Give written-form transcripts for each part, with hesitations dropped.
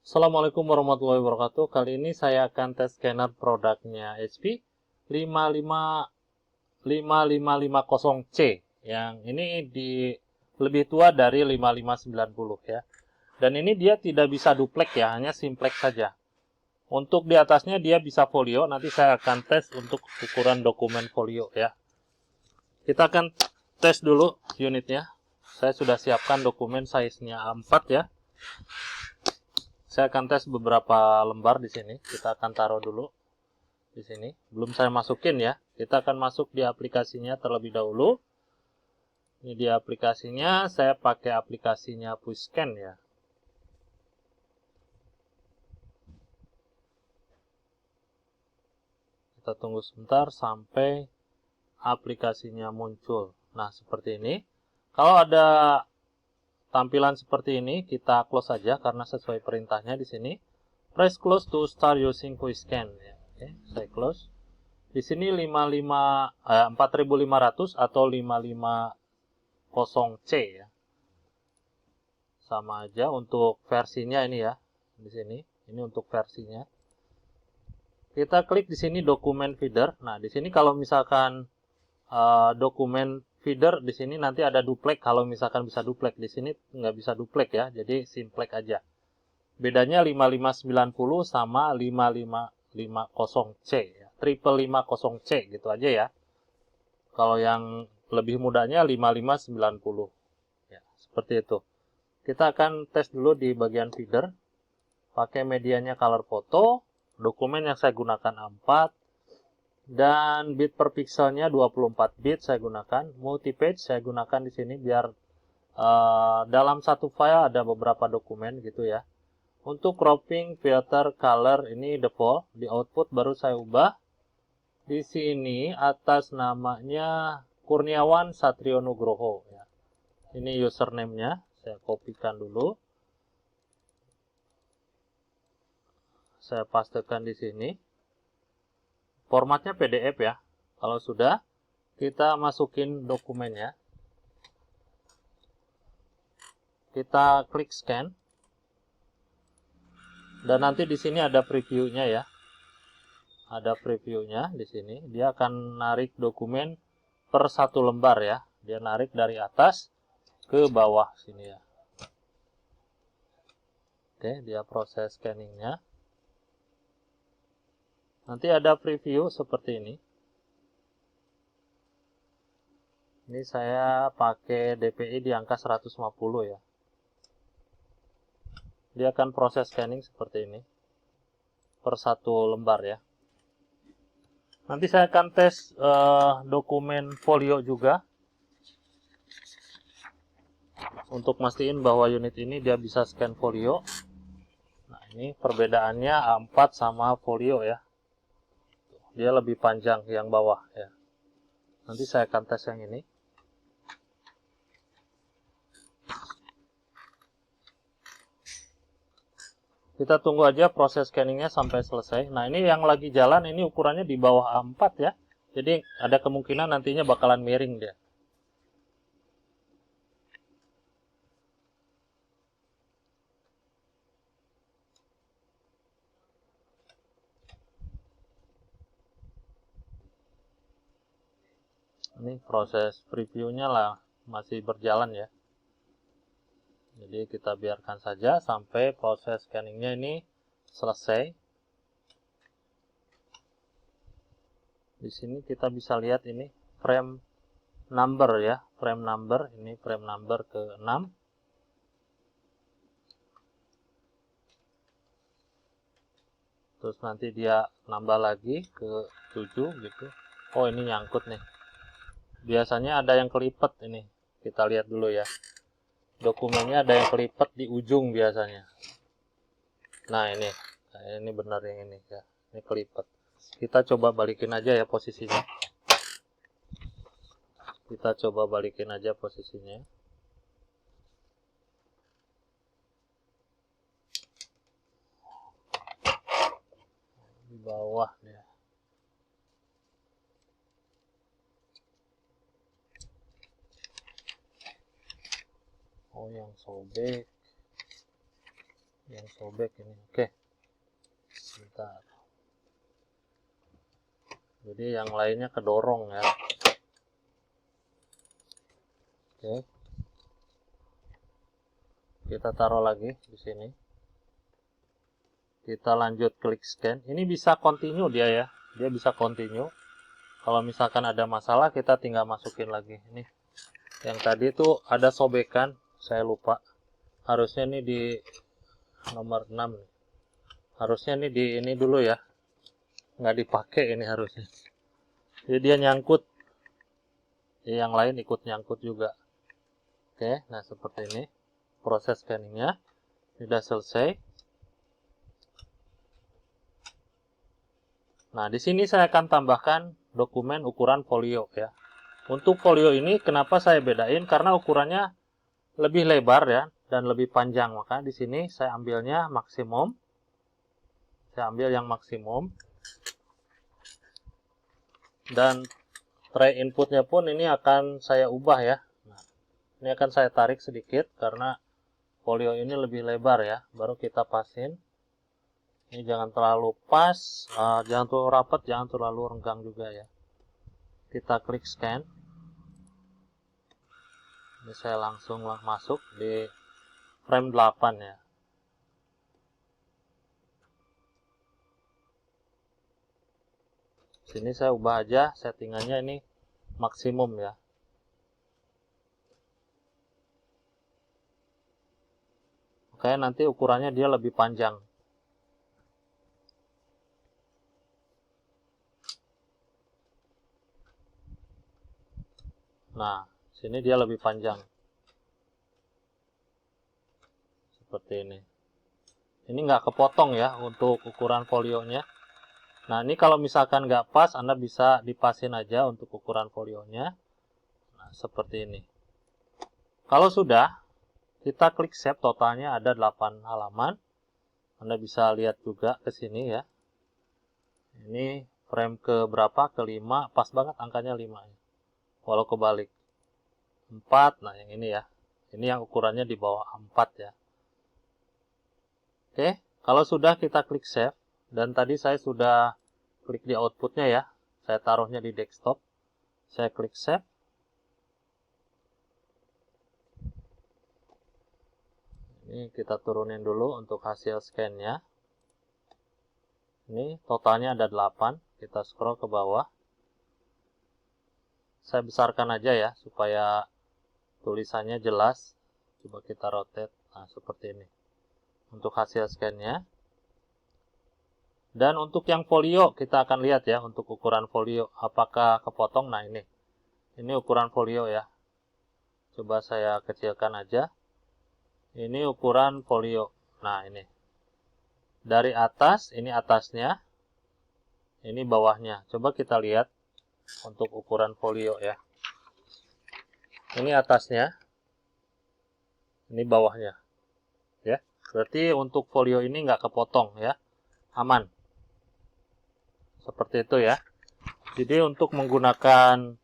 Assalamualaikum warahmatullahi wabarakatuh. Kali ini saya akan tes scanner produknya HP 5550C. Yang ini lebih tua dari 5590 ya. Dan ini dia tidak bisa duplek ya, hanya simplex saja. Untuk di atasnya dia bisa folio, nanti saya akan tes untuk ukuran dokumen folio ya. Kita akan tes dulu unitnya. Saya sudah siapkan dokumen size-nya A4 ya. Saya akan tes beberapa lembar di sini. Kita akan taruh dulu di sini. Belum saya masukin ya. Kita akan masuk di aplikasinya terlebih dahulu. Ini di aplikasinya, saya pakai aplikasinya Pushscan ya. Kita tunggu sebentar sampai aplikasinya muncul. Nah, seperti ini. Kalau ada tampilan seperti ini, kita close saja karena sesuai perintahnya di sini. Press close to start using Pushscan ya. Oke, saya close. Di sini 4500 atau 550C ya. Sama aja untuk versinya ini ya. Di sini, ini untuk versinya. Kita klik di sini dokumen feeder. Nah, di sini kalau misalkan dokumen feeder di sini nanti ada duplek. Kalau misalkan bisa duplek, di sini nggak bisa duplek ya. Jadi simplex aja. Bedanya 5590 sama 5550C ya. Triple 50C gitu aja ya. Kalau yang lebih mudahnya 5590. Ya, seperti itu. Kita akan tes dulu di bagian feeder. Pakai medianya color photo. Dokumen yang saya gunakan A4. Dan bit per pixelnya 24 bit saya gunakan. Multi page saya gunakan di sini biar dalam satu file ada beberapa dokumen gitu ya. Untuk cropping, filter, color ini default. Di output baru saya ubah. Di sini atas namanya Kurniawan Satrio Nugroho ya. Ini username-nya, saya kopikan dulu. Saya pastekan di sini. Formatnya PDF ya. Kalau sudah, kita masukin dokumennya. Kita klik scan. Dan nanti di sini ada previewnya ya. Ada previewnya di sini. Dia akan narik dokumen per satu lembar ya. Dia narik dari atas ke bawah sini ya. Oke, dia proses scanningnya. Nanti ada preview seperti ini. Ini saya pakai DPI di angka 150 ya. Dia akan proses scanning seperti ini. Per satu lembar ya. Nanti saya akan tes dokumen folio juga. Untuk mastiin bahwa unit ini dia bisa scan folio. Nah, ini perbedaannya A4 sama folio ya. Dia lebih panjang yang bawah ya. Nanti saya akan tes yang ini. Kita tunggu aja proses scanningnya sampai selesai. Nah, ini yang lagi jalan ini ukurannya di bawah A4 ya. Jadi ada kemungkinan nantinya bakalan miring dia. Ini proses previewnya lah masih berjalan ya. Jadi kita biarkan saja sampai proses scanningnya ini selesai. Di sini kita bisa lihat ini frame number ya, frame number ini frame number ke-6. Terus nanti dia nambah lagi ke 7 gitu. Oh, ini nyangkut nih. Biasanya ada yang kelipet ini. Kita lihat dulu ya. Dokumennya ada yang kelipet di ujung biasanya. Nah, ini benar yang ini ya. Ini kelipet. Kita coba balikin aja ya posisinya. Kita coba balikin aja posisinya. Di bawah ya. Oh, yang sobek. yang sobek ini. Oke. Bentar. Jadi yang lainnya kedorong ya. Oke. Kita taruh lagi di sini. Kita lanjut klik scan. Ini bisa continue dia ya. Dia bisa continue. Kalau misalkan ada masalah, kita tinggal masukin lagi. Ini yang tadi itu ada sobekan, saya lupa. Harusnya ini di nomor 6. Harusnya ini di ini dulu ya. Nggak dipakai ini harusnya. Jadi dia nyangkut. Yang lain ikut nyangkut juga. Oke, nah seperti ini. Proses scanningnya sudah selesai. Nah, di sini saya akan tambahkan dokumen ukuran folio ya. Untuk folio ini kenapa saya bedain? Karena ukurannya lebih lebar ya dan lebih panjang. Maka di sini saya ambilnya maksimum. Saya ambil yang maksimum. Dan tray inputnya pun ini akan saya ubah ya. Nah, ini akan saya tarik sedikit karena folio ini lebih lebar ya. Baru kita pasin. Ini jangan terlalu pas, jangan terlalu rapat, jangan terlalu renggang juga ya. Kita klik scan. Ini saya langsung masuk di frame 8 ya. Sini saya ubah aja settingannya ini maksimum ya. Oke, nanti ukurannya dia lebih panjang. Nah, sini dia lebih panjang. Seperti ini. Ini nggak kepotong ya untuk ukuran folionya. Nah, ini kalau misalkan nggak pas, Anda bisa dipasin aja untuk ukuran folionya. Nah, seperti ini. Kalau sudah, kita klik save, totalnya ada 8 halaman. Anda bisa lihat juga ke sini ya. Ini frame ke berapa? Ke 5, pas banget angkanya 5 ya. Walau kebalik 4, nah yang ini ya, ini yang ukurannya di bawah 4 ya. Oke, kalau sudah kita klik save, dan tadi saya sudah klik di outputnya ya, saya taruhnya di desktop, saya klik save. Ini kita turunin dulu untuk hasil scan-nya. Ini totalnya ada 8, kita scroll ke bawah. Saya besarkan aja ya, supaya tulisannya jelas. Coba kita rotate, nah seperti ini. Untuk hasil scan-nya. Dan untuk yang folio, kita akan lihat ya, untuk ukuran folio, apakah kepotong. Nah ini ukuran folio ya. Coba saya kecilkan aja. Ini ukuran folio. Nah ini. Dari atas, ini atasnya. Ini bawahnya. Coba kita lihat untuk ukuran folio ya. Ini atasnya. Ini bawahnya. Ya. Berarti untuk folio ini nggak kepotong ya. Aman. Seperti itu ya. Jadi untuk menggunakan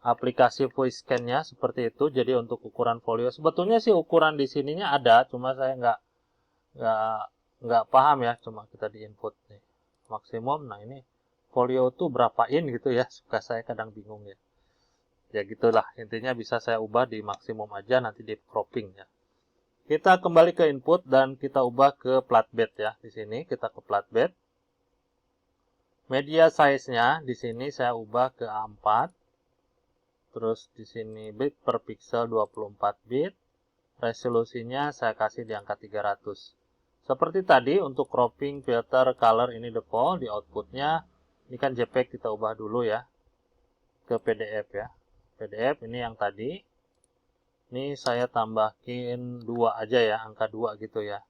aplikasi voice scan-nya seperti itu. Jadi untuk ukuran folio, sebetulnya sih ukuran di sininya ada, cuma saya nggak paham ya. Cuma kita di input nih maksimum. Nah ini folio tuh berapaan gitu ya. Suka saya kadang bingung ya. Ya gitulah, intinya bisa saya ubah di maksimum aja, nanti di cropping ya. Kita kembali ke input dan kita ubah ke flatbed ya. Di sini kita ke flatbed. Media size-nya di sini saya ubah ke A4. Terus di sini bit per pixel 24 bit. Resolusinya saya kasih di angka 300. Seperti tadi untuk cropping, filter, color ini default. Di outputnya ini kan JPEG, kita ubah dulu ya ke PDF ya. PDF ini yang tadi. Ini saya tambahin 2 aja ya, angka 2 gitu ya.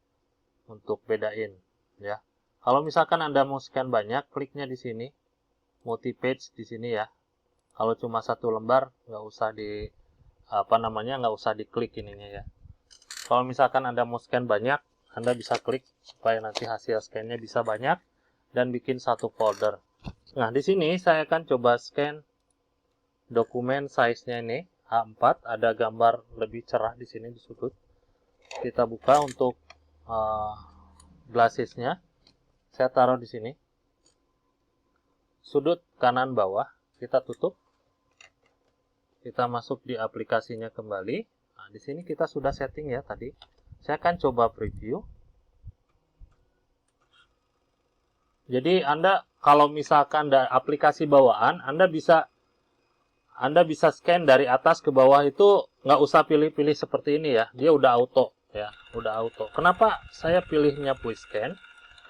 Untuk bedain ya. Kalau misalkan Anda mau scan banyak, kliknya di sini. Multi page di sini ya. Kalau cuma satu lembar, nggak usah nggak usah diklik ininya ya. Kalau misalkan Anda mau scan banyak, Anda bisa klik supaya nanti hasil scan-nya bisa banyak dan bikin satu folder. Nah, di sini saya akan coba scan dokumen size-nya ini A4, ada gambar lebih cerah di sini di sudut. Kita buka untuk glassesnya. Saya taruh di sini. Sudut kanan bawah kita tutup. Kita masuk di aplikasinya kembali. Nah, di sini kita sudah setting ya tadi. Saya akan coba preview. Jadi Anda kalau misalkan dari aplikasi bawaan, Anda bisa scan dari atas ke bawah itu nggak usah pilih-pilih seperti ini ya. Dia udah auto ya, udah auto. Kenapa saya pilihnya push scan?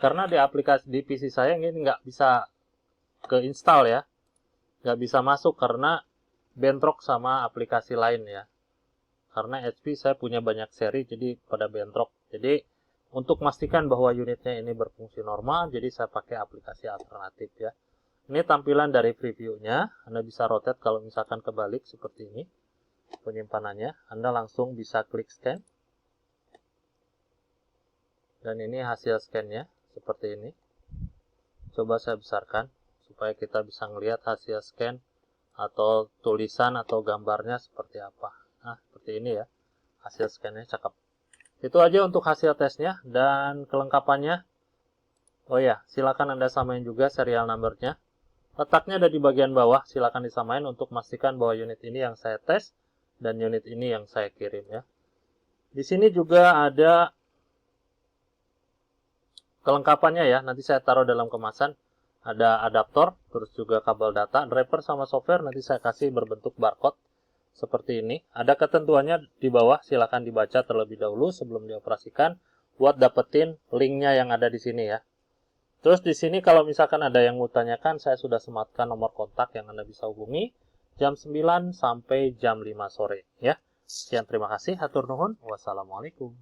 Karena di aplikasi di PC saya ini nggak bisa ke install ya, nggak bisa masuk karena bentrok sama aplikasi lain ya. Karena HP saya punya banyak seri jadi pada bentrok. Jadi untuk memastikan bahwa unitnya ini berfungsi normal, jadi saya pakai aplikasi alternatif ya. Ini tampilan dari previewnya. Anda bisa rotate kalau misalkan kebalik seperti ini penyimpanannya. Anda langsung bisa klik scan. Dan ini hasil scan-nya seperti ini. Coba saya besarkan supaya kita bisa melihat hasil scan atau tulisan atau gambarnya seperti apa. Nah, seperti ini ya. Hasil scan-nya cakep. Itu aja untuk hasil tesnya dan kelengkapannya. Oh ya, silakan Anda samain juga serial number-nya. Letaknya ada di bagian bawah, silakan disamain untuk memastikan bahwa unit ini yang saya tes dan unit ini yang saya kirim ya. Di sini juga ada kelengkapannya ya. Nanti saya taruh dalam kemasan. Ada adaptor, terus juga kabel data, driver sama software nanti saya kasih berbentuk barcode seperti ini. Ada ketentuannya di bawah, silakan dibaca terlebih dahulu sebelum dioperasikan buat dapetin linknya yang ada di sini ya. Terus di sini kalau misalkan ada yang mau tanyakan, saya sudah sematkan nomor kontak yang Anda bisa hubungi jam 9 sampai jam 5 sore ya. Sekian, terima kasih, hatur nuhun, wassalamualaikum.